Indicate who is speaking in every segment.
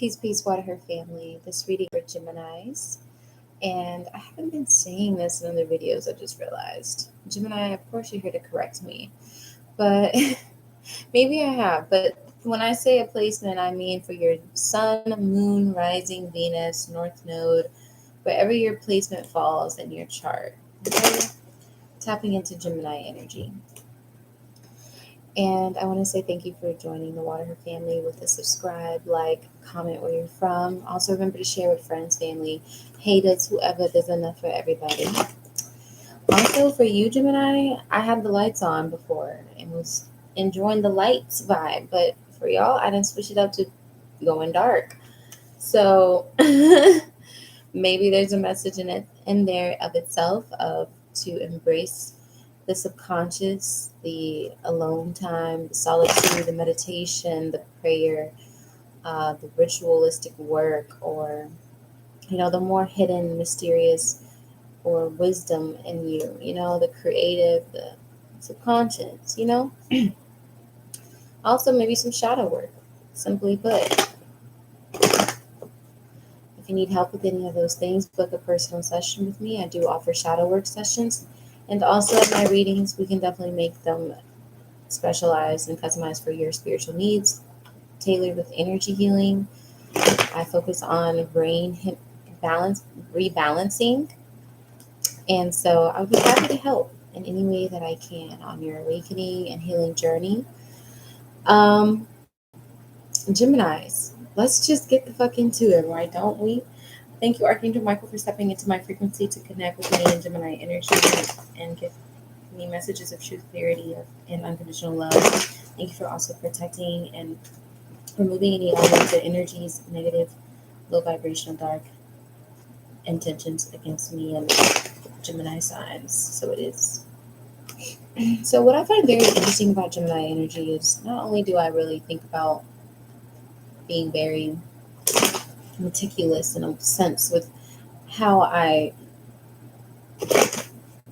Speaker 1: Peace, Water family. This reading for Geminis. And I haven't been saying this in other videos, I just realized. Gemini, of course, you're here to correct me. But maybe I have. But when I say a placement, I mean for your sun, moon, rising, Venus, north node, wherever your placement falls in your chart. Okay? Tapping into Gemini energy. And I want to say thank you for joining the Water family with a subscribe, like, comment where you're from. Also remember to share with friends, family, haters, whoever. There's enough for everybody. Also for you, Gemini, I had the lights on before and was enjoying the lights vibe. But for y'all, I didn't switch it up to going dark. So maybe there's a message in there of itself of to embrace the subconscious, the alone time, the solitude, the meditation, the prayer, the ritualistic work, or the more hidden, mysterious, or wisdom in you. The creative, the subconscious. Also maybe some shadow work. Simply put, if you need help with any of those things, book a personal session with me. I do offer shadow work sessions. And also my readings, we can definitely make them specialized and customized for your spiritual needs, tailored with energy healing. I focus on brain balance, rebalancing. And so I would be happy to help in any way that I can on your awakening and healing journey. Geminis, let's just get the fuck into it, why don't we? Thank you, Archangel Michael, for stepping into my frequency to connect with me in Gemini energy and give me messages of truth, clarity, and unconditional love. Thank you for also protecting and removing any unwanted energies, negative, low vibrational, dark intentions against me and Gemini signs. So it is. So what I find very interesting about Gemini energy is not only do I really think about being very meticulous in a sense with how I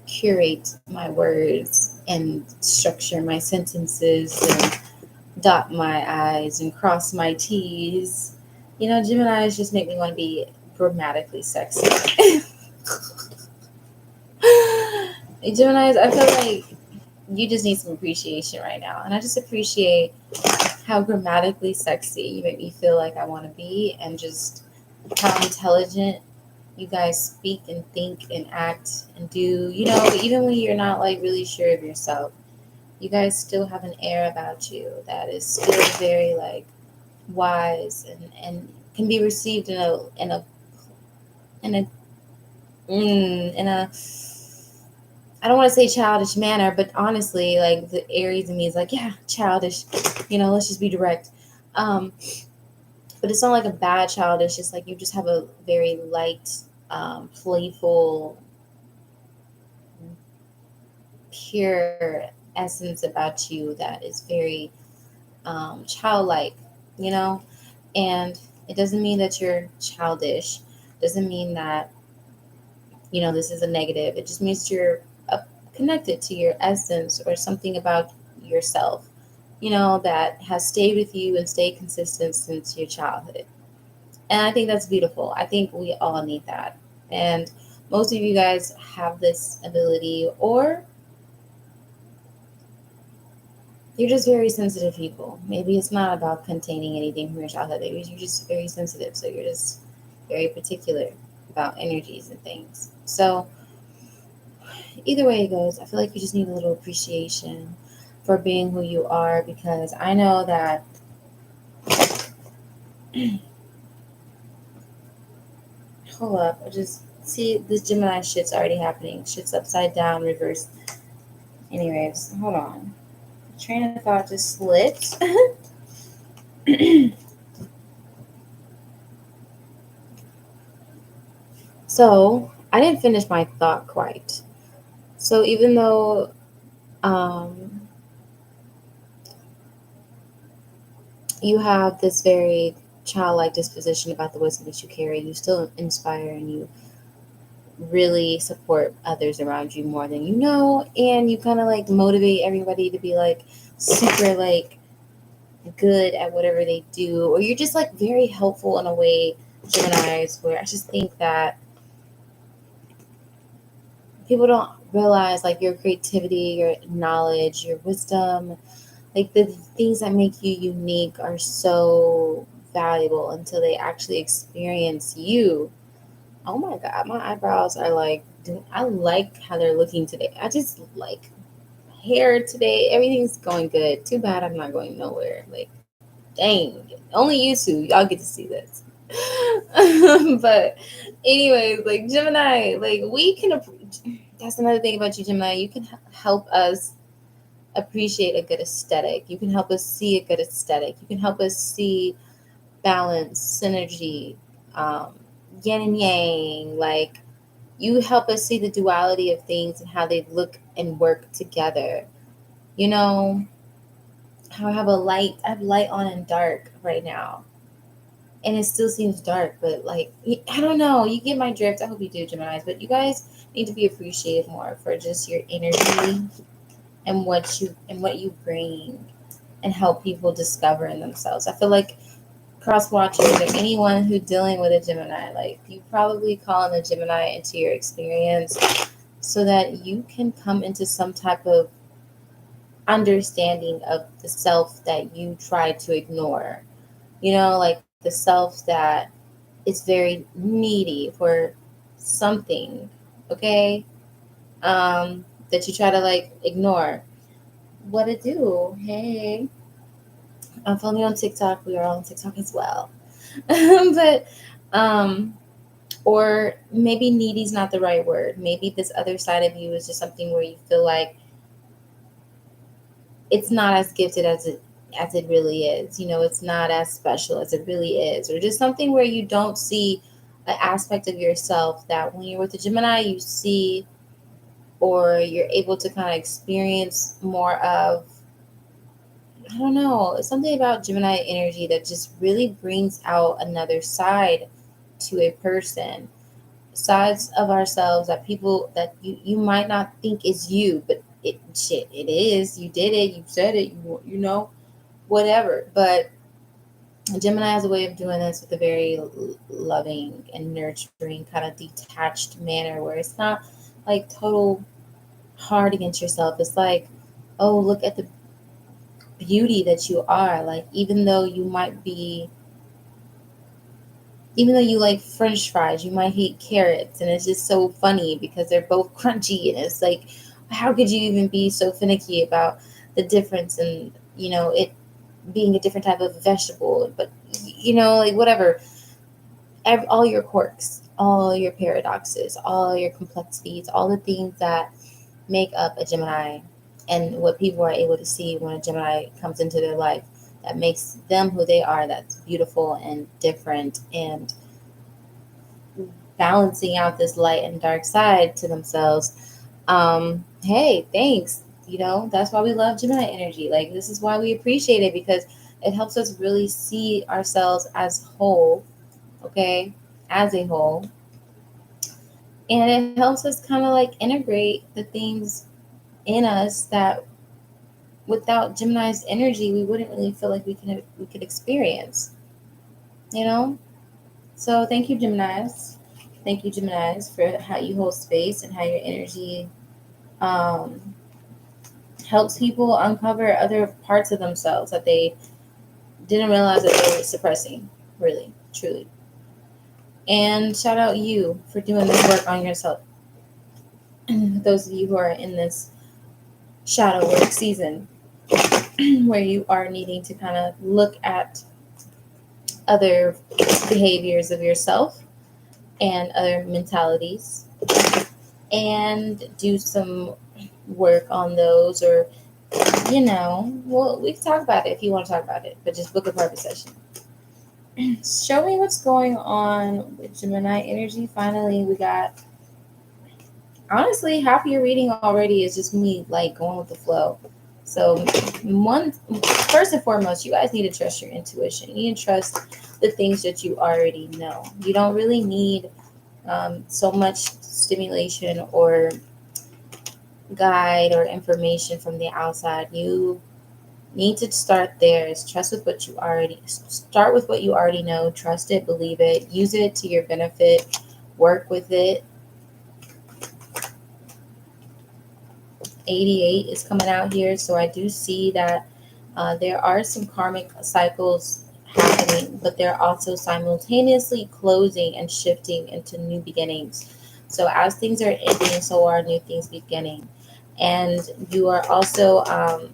Speaker 1: curate my words and structure my sentences and dot my I's and cross my T's. Geminis just make me want to be grammatically sexy. Geminis, I feel like you just need some appreciation right now. And I just appreciate how grammatically sexy you make me feel like I want to be, and just how intelligent you guys speak and think and act and do. Even when you're not like really sure of yourself, you guys still have an air about you that is still very like wise and can be received in a I don't want to say childish manner, but honestly, like the Aries in me is like, yeah, childish. Let's just be direct. But it's not like a bad childish. It's like you just have a very light, playful, pure essence about you that is very childlike, and it doesn't mean that you're childish. Doesn't mean that, this is a negative. It just means you're connected to your essence or something about yourself, that has stayed with you and stayed consistent since your childhood. And I think that's beautiful. I think we all need that. And most of you guys have this ability, or you're just very sensitive people. Maybe it's not about containing anything from your childhood. Maybe you're just very sensitive. So you're just very particular about energies and things. So either way it goes, I feel like you just need a little appreciation for being who you are, because I know that hold up, I just see this Gemini shit's already happening. Shit's upside down, reverse. Anyways, hold on. Train of thought just slipped. So I didn't finish my thought quite. So even though you have this very childlike disposition about the wisdom that you carry, you still inspire and you really support others around you more than you know, and you kind of like motivate everybody to be like super like good at whatever they do, or you're just like very helpful in a way, Geminis, where I just think that people don't realize like your creativity, your knowledge, your wisdom, like the things that make you unique are so valuable until they actually experience you. Oh my God, my eyebrows are like, I like how they're looking today. I just like hair today. Everything's going good. Too bad I'm not going nowhere. Like, dang, only you two, y'all get to see this. But anyways, like Gemini, like we can that's another thing about you, Gemini. You can help us appreciate a good aesthetic. You can help us see a good aesthetic. You can help us see balance, synergy, um, yin and yang. Like you help us see the duality of things and how they look and work together. You know, how I have light on and dark right now. And it still seems dark, but like, I don't know. You get my drift. I hope you do, Geminis. But you guys need to be appreciated more for just your energy and what you bring and help people discover in themselves. I feel like cross watchers or anyone who dealing with a Gemini, like you probably calling a Gemini into your experience so that you can come into some type of understanding of the self that you try to ignore. You know, like the self that is very needy for something, okay? That you try to like ignore. What it do? Hey, follow me on TikTok. We are on TikTok as well. But um, or maybe needy is not the right word. Maybe this other side of you is just something where you feel like it's not as gifted as it really is. You know, it's not as special as it really is, or just something where you don't see an aspect of yourself that when you're with a Gemini you see, or you're able to kind of experience more of. I don't know. It's something about Gemini energy that just really brings out another side to a person, sides of ourselves that people that you might not think is you, but it is. You did it. You said it. You know whatever. But Gemini has a way of doing this with a very loving and nurturing kind of detached manner, where it's not like total hard against yourself. It's like, oh, look at the beauty that you are. Like even though you like french fries, you might hate carrots. And it's just so funny because they're both crunchy. And it's like, how could you even be so finicky about the difference and, it being a different type of vegetable? But, like whatever, all your quirks, all your paradoxes, all your complexities, all the things that make up a Gemini and what people are able to see when a Gemini comes into their life that makes them who they are, that's beautiful and different and balancing out this light and dark side to themselves. Hey, thanks. That's why we love Gemini energy. Like, this is why we appreciate it, because it helps us really see ourselves as whole, okay, as a whole. And it helps us kind of like integrate the things in us that without Gemini's energy, we wouldn't really feel like we could experience, you know? So thank you, Geminis. Thank you, Geminis, for how you hold space and how your energy um, helps people uncover other parts of themselves that they didn't realize that they were suppressing, really, truly. And shout out you for doing this work on yourself. Those of you who are in this shadow work season, where you are needing to kind of look at other behaviors of yourself and other mentalities and do some work on those, or well, we can talk about it if you want to talk about it, but just book a private session. Show me what's going on with Gemini energy. Finally, we got, honestly, half of your reading already is just me like going with the flow. So first and foremost, you guys need to trust your intuition. You need to trust the things that you already know. You don't really need so much stimulation or guide or information from the outside. You Need to start there. Is trust with what you already start with what you already know. Trust it, believe it, use it to your benefit, work with it. 88 is coming out here, so I do see that there are some karmic cycles happening, but they're also simultaneously closing and shifting into new beginnings. So as things are ending, so are new things beginning. And you are also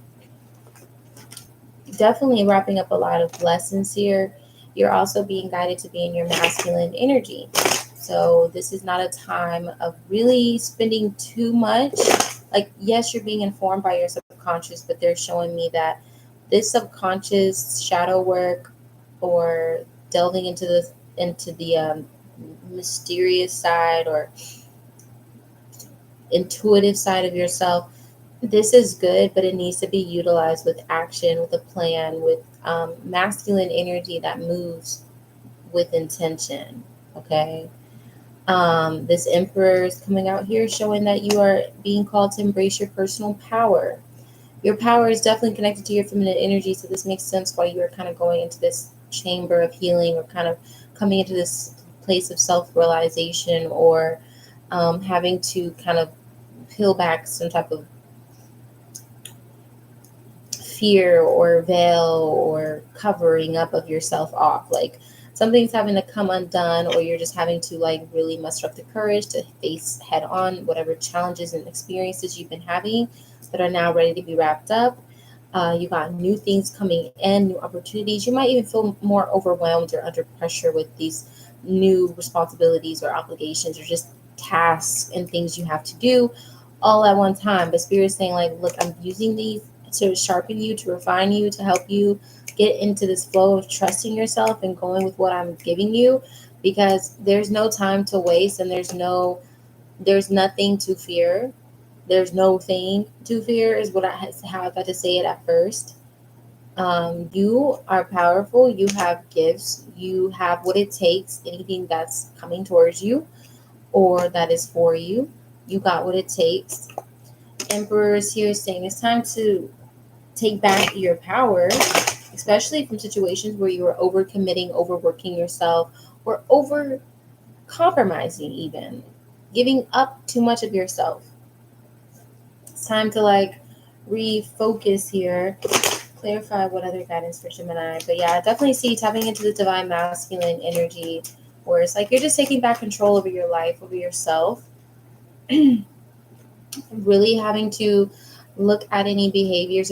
Speaker 1: definitely wrapping up a lot of lessons here. You're also being guided to be in your masculine energy. So this is not a time of really spending too much. Like, yes, you're being informed by your subconscious, but they're showing me that this subconscious shadow work or delving into the mysterious side or intuitive side of yourself, this is good, but it needs to be utilized with action, with a plan, with masculine energy that moves with intention. Okay. This emperor is coming out here showing that you are being called to embrace your personal power. Your power is definitely connected to your feminine energy, so this makes sense why you are kind of going into this chamber of healing or kind of coming into this place of self-realization or having to kind of peel back some type of fear or veil or covering up of yourself off. Like something's having to come undone, or you're just having to like really muster up the courage to face head on whatever challenges and experiences you've been having that are now ready to be wrapped up. You got new things coming in, new opportunities. You might even feel more overwhelmed or under pressure with these new responsibilities or obligations or just tasks and things you have to do all at one time. But Spirit's saying, like, look, I'm using these to sharpen you, to refine you, to help you get into this flow of trusting yourself and going with what I'm giving you, because there's no time to waste and there's nothing to fear. There's no thing to fear is what how I got to say it at first. You are powerful. You have gifts. You have what it takes. Anything that's coming towards you or that is for you, you got what it takes. Emperor is here saying it's time to take back your power, especially from situations where you are overcommitting, overworking yourself, or over compromising, even giving up too much of yourself. It's time to like refocus here. Clarify what other guidance for Gemini. But yeah, I definitely see tapping into the divine masculine energy where it's like you're just taking back control over your life, over yourself. Really having to look at any behaviors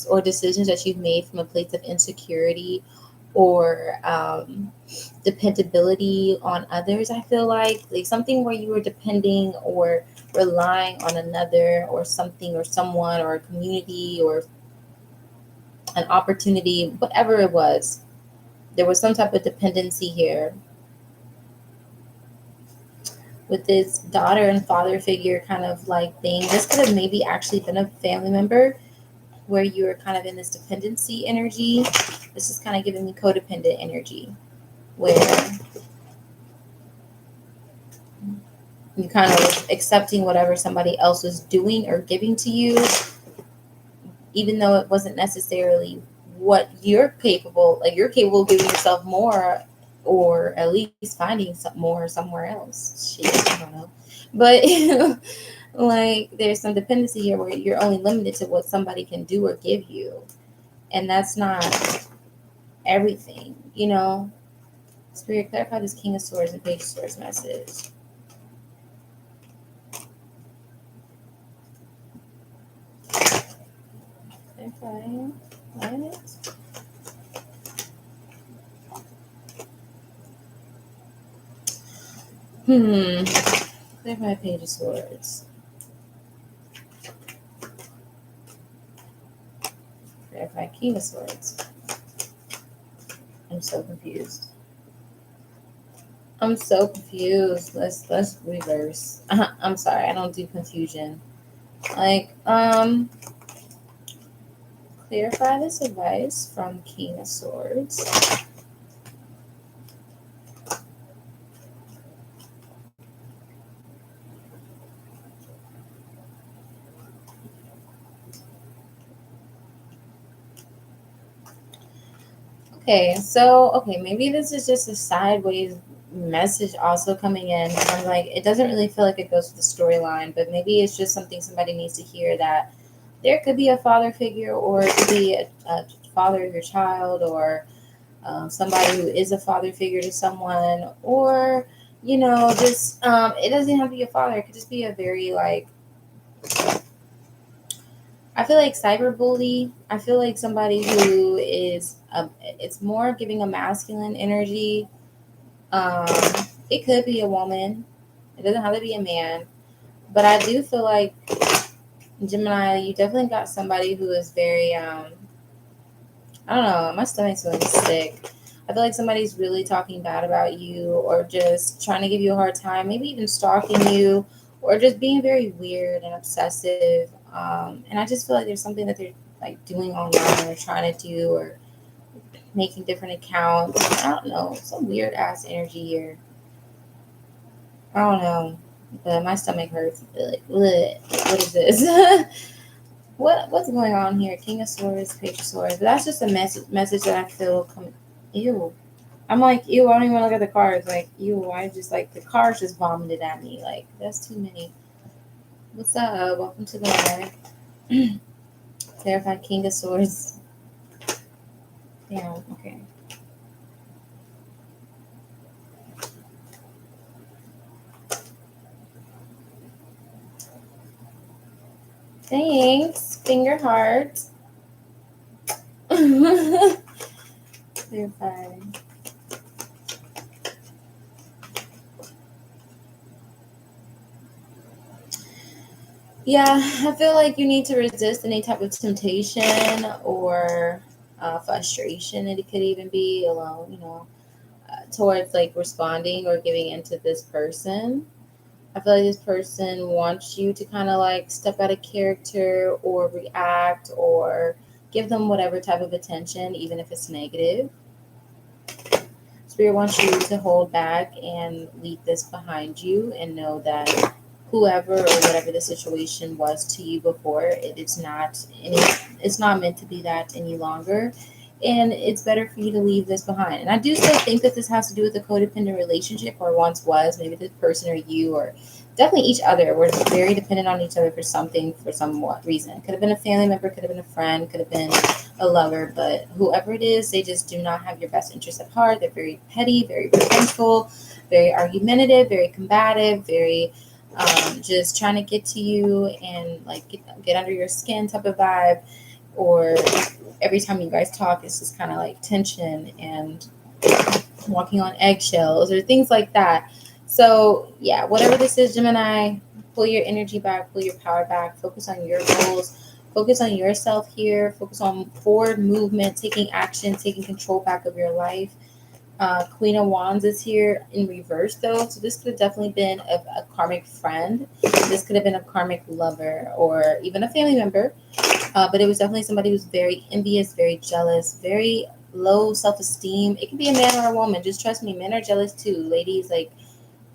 Speaker 1: or decisions that you've made from a place of insecurity or dependability on others. I feel like something where you were depending or relying on another or something or someone or a community or an opportunity, whatever it was. There was some type of dependency here with this daughter and father figure kind of like thing. This could have maybe actually been a family member where you're kind of in this dependency energy. This is kind of giving me codependent energy where you kind of accepting whatever somebody else was doing or giving to you, even though it wasn't necessarily what you're capable of giving yourself more or at least finding some more somewhere else. Shit, I don't know. But like there's some dependency here where you're only limited to what somebody can do or give you. And that's not everything. Spirit, clarify this King of Swords and Page of Swords message. Clarify what? Clarify Page of Swords. Clarify King of Swords. I'm so confused. Let's reverse. I'm sorry, I don't do confusion. Like, clarify this advice from King of Swords. Okay, maybe this is just a sideways message also coming in. I'm like, it doesn't really feel like it goes with the storyline, but maybe it's just something somebody needs to hear, that there could be a father figure, or it could be a father of your child, or somebody who is a father figure to someone, or just it doesn't have to be a father. It could just be a very like, I feel like cyberbully. I feel like somebody who is it's more giving a masculine energy. Um, it could be a woman. It doesn't have to be a man. But I do feel like Gemini, you definitely got somebody who is very I don't know, my stomach's feeling sick. I feel like somebody's really talking bad about you, or just trying to give you a hard time, maybe even stalking you, or just being very weird and obsessive. And I just feel like there's something that they're like doing online, or trying to do, or making different accounts. I don't know, some weird ass energy here. I don't know, but my stomach hurts. Like, bleh. What is this? What's going on here? King of Swords, Page of Swords. But that's just a message that I feel coming. Ew. I'm like, ew, I don't even want to look at the cards. Like, ew, I just like the cards just vomited at me. Like, that's too many. What's up? Welcome to the live. Verified King of Swords. Damn, okay. Thanks. Finger heart. Verified. Yeah, I feel like you need to resist any type of temptation, or frustration. It could even be alone, towards like responding or giving into this person. I feel like this person wants you to kind of like step out of character, or react, or give them whatever type of attention, even if it's negative. Spirit wants you to hold back and leave this behind you, and know that whoever or whatever the situation was to you before, it's not meant to be that any longer. And it's better for you to leave this behind. And I do still think that this has to do with a codependent relationship, or once was. Maybe this person or you, or definitely each other, were very dependent on each other for something, for some what reason. Could have been a family member, could have been a friend, could have been a lover, but whoever it is, they just do not have your best interest at heart. They're very petty, very revengeful, very argumentative, very combative, very just trying to get to you, and like get under your skin type of vibe. Or every time you guys talk, it's just kind of like tension and walking on eggshells, or things like that. So yeah, whatever this is, Gemini, pull your energy back, pull your power back, focus on your goals, focus on yourself here, focus on forward movement, taking action, taking control back of your life. Queen of Wands is here in reverse, though. So this could have definitely been a karmic friend. This could have been a karmic lover, or even a family member. But it was definitely somebody who's very envious, very jealous, very low self-esteem. It could be a man or a woman. Just trust me, men are jealous too. Ladies, like,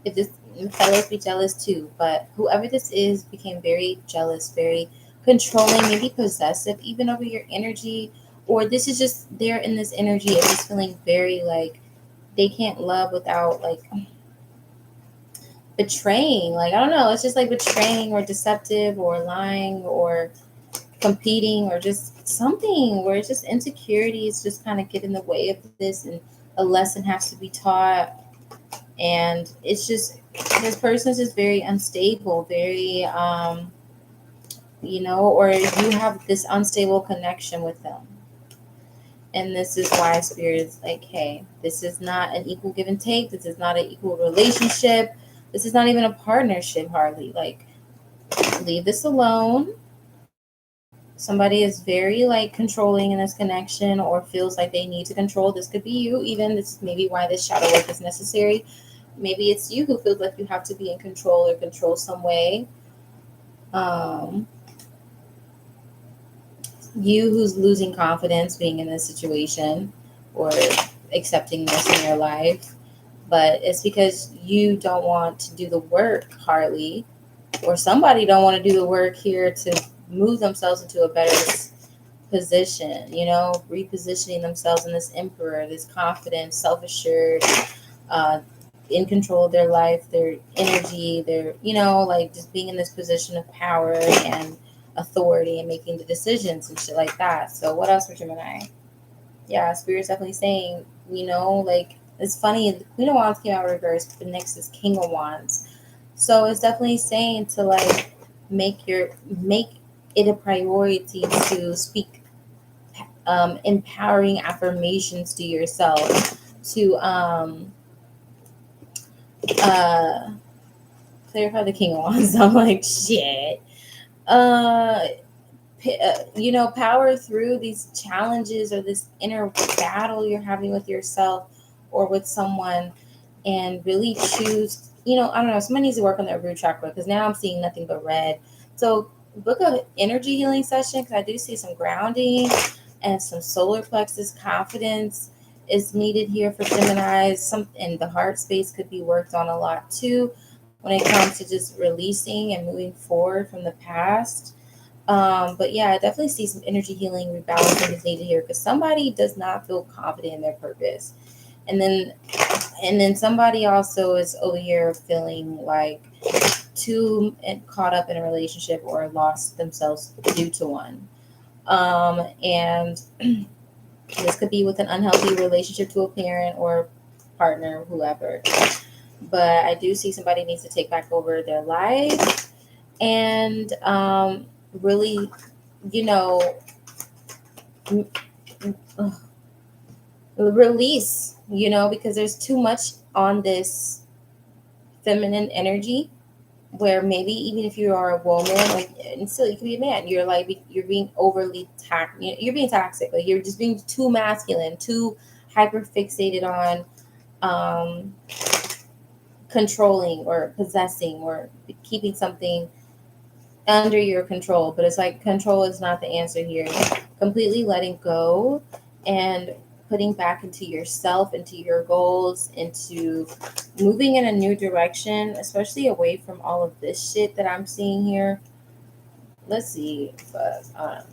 Speaker 1: if this, fellows be jealous too. But whoever this is became very jealous, very controlling, maybe possessive, even over your energy. Or this is just they're in this energy of just feeling very like they can't love without like betraying. Like, I don't know, it's just like betraying, or deceptive, or lying, or competing, or just something where it's just insecurities just kind of get in the way of this, and a lesson has to be taught. And it's just, this person's just very unstable, very or you have this unstable connection with them. And this is why Spirit is like, hey, this is not an equal give and take. This is not an equal relationship. This is not even a partnership, hardly. Like, leave this alone. Somebody is very like controlling in this connection, or feels like they need to control. This could be you, even. This is maybe why this shadow work is necessary. Maybe it's you who feels like you have to be in control, or control some way. Um, you who's losing confidence being in this situation, or accepting this in your life, but it's because you don't want to do the work, hardly, or somebody don't want to do the work here to move themselves into a better position, you know, repositioning themselves in this emperor, this confident, self-assured, uh, in control of their life, their energy, their, you know, like just being in this position of power and authority and making the decisions and shit like that. So what else for Gemini? Yeah, Spirit's definitely saying, you know, like it's funny, the Queen of Wands came out reversed, but next is King of Wands. So it's definitely saying to like make it a priority to speak empowering affirmations to yourself, to uh clarify the King of Wands. I'm like shit. Uh you know, power through these challenges or this inner battle you're having with yourself or with someone, and really choose, you know, I don't know, somebody needs to work on their root chakra because now I'm seeing nothing but red. So book a energy healing session because I do see some grounding and some solar plexus confidence is needed here for Gemini. Some, and the heart space could be worked on a lot too when it comes to just releasing and moving forward from the past. But yeah, I definitely see some energy healing, rebalancing is needed here because somebody does not feel confident in their purpose. And then somebody also is over here feeling like too caught up in a relationship or lost themselves due to one. And this could be with an unhealthy relationship to a parent or partner, whoever. But I do see somebody needs to take back over their life and really, you know, release, you know, because there's too much on this feminine energy where maybe even if you are a woman, like, and still you could be a man, you're like, you're being overly you're being toxic, like you're just being too masculine, too hyper fixated on um controlling or possessing or keeping something under your control. But it's like control is not the answer here. Completely letting go and putting back into yourself, into your goals, into moving in a new direction, especially away from all of this shit that I'm seeing here. Let's see. But,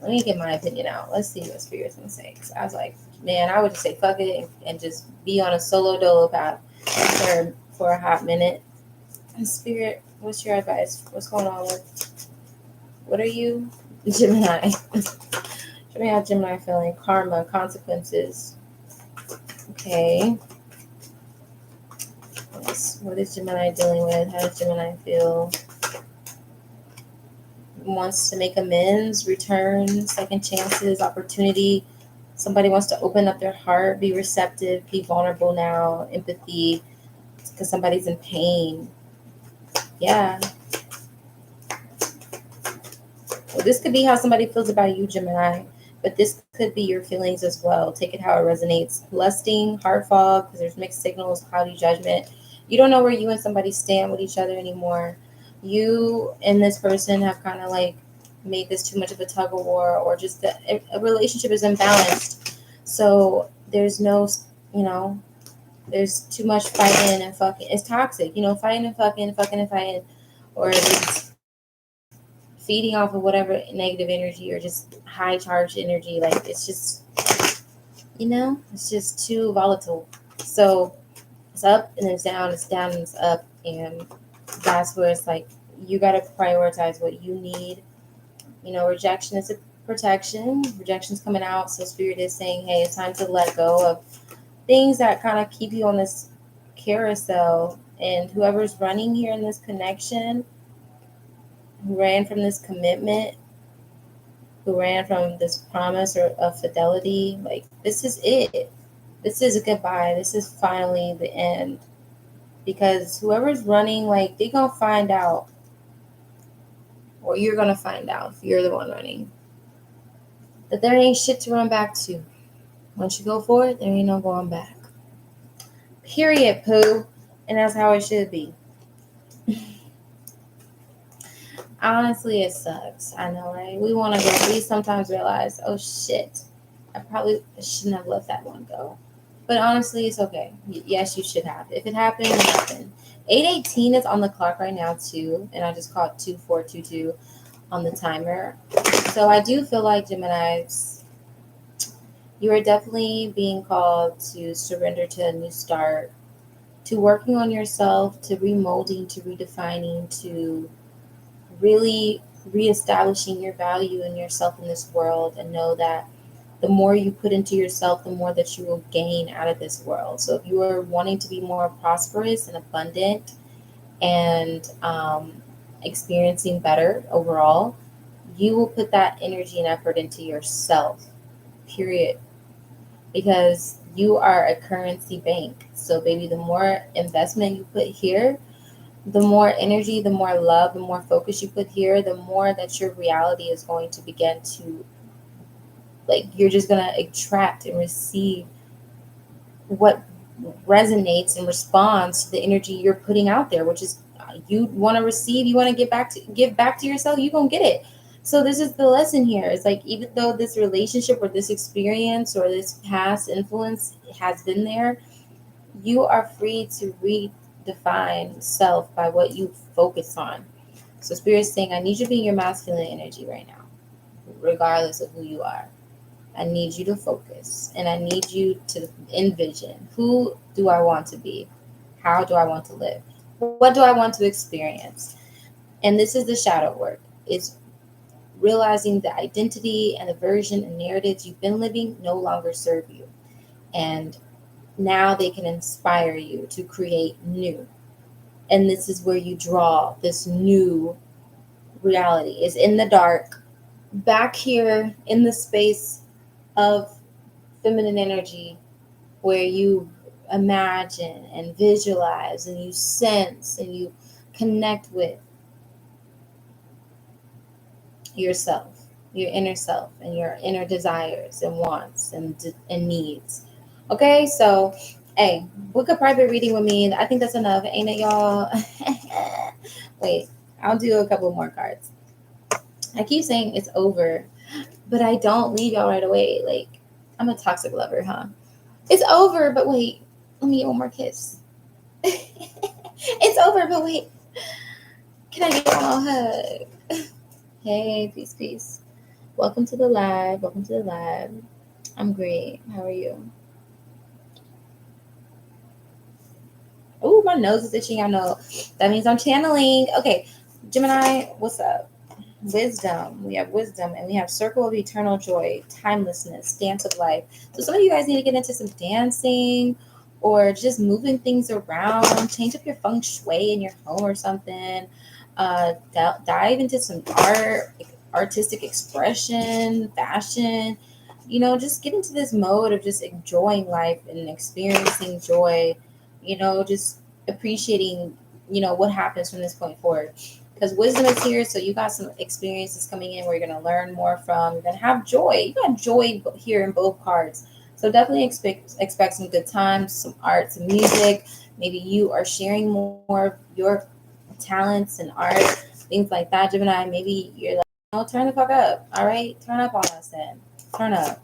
Speaker 1: let me get my opinion out. Let's see what Spirit's gonna say. 'Cause I was like, man, I would just say fuck it and just be on a solo dolo path for a hot minute. Spirit, what's your advice? What's going on with? What are you? Gemini. Gemini feeling karma, consequences. Okay. What is Gemini dealing with? How does Gemini feel? Wants to make amends, return, second chances, opportunity. Somebody wants to open up their heart, be receptive, be vulnerable now, empathy, because somebody's in pain. Yeah. Well, this could be how somebody feels about you, Gemini, but this could be your feelings as well. Take it how it resonates. Lusting, heart fog, because there's mixed signals, cloudy judgment. You don't know where you and somebody stand with each other anymore. You and this person have kind of like made this too much of a tug of war, or just a relationship is imbalanced. So there's no, you know, there's too much fighting and fucking. It's toxic, you know, fighting and fucking, fucking and fighting, or it's feeding off of whatever negative energy or just high charged energy. Like it's just, you know, it's just too volatile. So it's up and it's down, it's down and it's up. And that's where it's like, you got to prioritize what you need. You know, rejection is a protection. Rejection's coming out. So Spirit is saying, hey, it's time to let go of things that kind of keep you on this carousel. And whoever's running here in this connection, who ran from this commitment, who ran from this promise or of fidelity, like this is it. This is a goodbye. This is finally the end. Because whoever's running, like they gonna find out, or you're gonna find out if you're the one running, that there ain't shit to run back to. Once you go forward, there ain't no going back. Period, poo. And that's how it should be. Honestly, it sucks. I know, right? We want to go. We sometimes realize, oh shit, I probably shouldn't have let that one go. But honestly, it's okay. Yes, you should have. If it happened, it happened. 8:18 is on the clock right now too, and I just caught 2422 on the timer. So I do feel like Gemini's You are definitely being called to surrender to a new start, to working on yourself, to remolding, to redefining, to really reestablishing your value in yourself in this world, and know that the more you put into yourself, the more that you will gain out of this world. So if you are wanting to be more prosperous and abundant and experiencing better overall, you will put that energy and effort into yourself, period. Because you are a currency bank. So, baby, the more investment you put here, the more energy, the more love, the more focus you put here, the more that your reality is going to begin to, like, you're just going to attract and receive what resonates and responds to the energy you're putting out there, which is you want to receive, you want to give back to yourself, you're going to get it. So this is the lesson here. It's like, even though this relationship or this experience or this past influence has been there, you are free to redefine self by what you focus on. So Spirit's saying, I need you to be in your masculine energy right now, regardless of who you are. I need you to focus, and I need you to envision, who do I want to be? How do I want to live? What do I want to experience? And this is the shadow work. It's realizing the identity and the version and narratives you've been living no longer serve you. And now they can inspire you to create new. And this is where you draw this new reality, is in the dark, back here in the space of feminine energy, where you imagine and visualize and you sense and you connect with yourself, your inner self, and your inner desires and wants and needs. Okay, so hey, book a private reading with me. I think that's enough, ain't it, y'all? Wait, I'll do a couple more cards. I keep saying it's over, but I don't leave y'all right away. Like, I'm a toxic lover, huh? It's over, but wait, let me get one more kiss. It's over, but wait, can I get one more hug? Hey, peace, peace. Welcome to the live. Welcome to the live. I'm great. How are you? Oh, my nose is itching. I know. That means I'm channeling. Okay, Gemini, what's up? Wisdom. We have wisdom, and we have circle of eternal joy, timelessness, dance of life. So some of you guys need to get into some dancing or just moving things around, change up your feng shui in your home or something. Dive into some art, artistic expression, fashion. Just get into this mode of just enjoying life and experiencing joy. Just appreciating, what happens from this point forward, because wisdom is here. So you got some experiences coming in where you're going to learn more from. You're going to have joy. You got joy here in both cards. So definitely expect some good times, some art, some music. Maybe you are sharing more of your talents and art, things like that, Gemini. Maybe you're like, no, turn the fuck up. All right, turn up on us then. Turn up.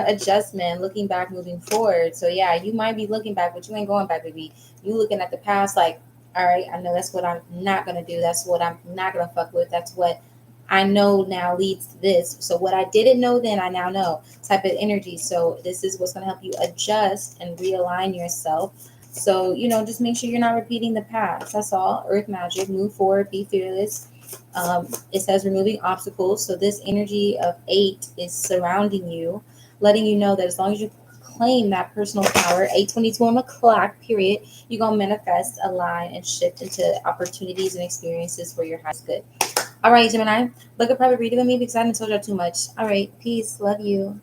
Speaker 1: Adjustment, looking back, moving forward. So yeah, you might be looking back, but you ain't going back, baby. You looking at the past like, all right, I know that's what I'm not gonna do. That's what I'm not gonna fuck with. That's what I know now leads to this. So what I didn't know then, I now know, type of energy. So this is what's gonna help you adjust and realign yourself. So, just make sure you're not repeating the past. That's all. Earth magic, move forward, be fearless. It says removing obstacles. So this energy of 8 is surrounding you, letting you know that as long as you claim that personal power, 8:22 on the clock, period, you're going to manifest, align, and shift into opportunities and experiences where your highest good. All right, Gemini, book a private reading with me because I haven't told y'all too much. All right, peace, love you.